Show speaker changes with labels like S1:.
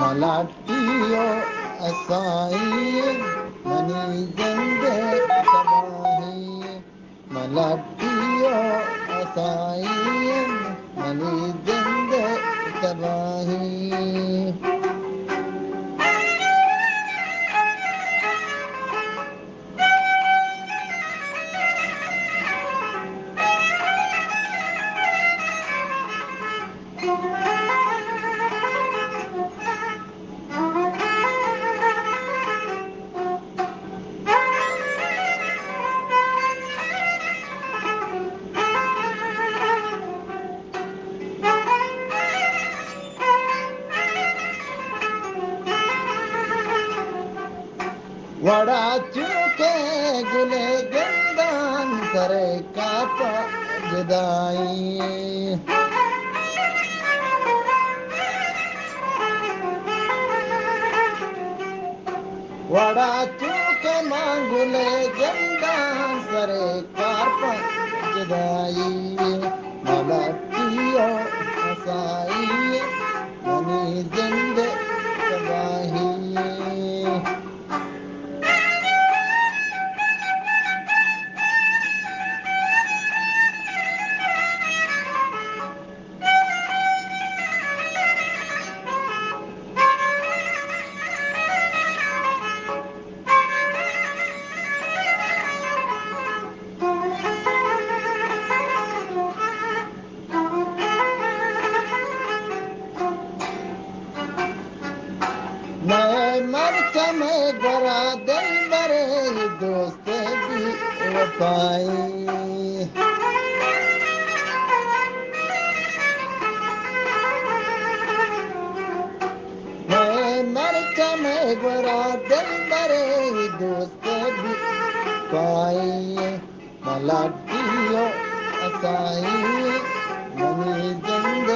S1: ملاتيو أسايم مني زنده تباهي ملاتيو أسايم مني زنده تباهي वड़ाचू के गुले गंदान सरे कापा जुदाई वड़ाचू के मांगुले गंदान सरे कापा जुदाई मलतियो हसाई मनी जिंदे तबाही मैं मर्च में गरा दिल बरे दोस्त भी वफाई मैं मर्च में गरा दिल बरे दोस्त भी पाई मलाटियो असाई मनी जिंद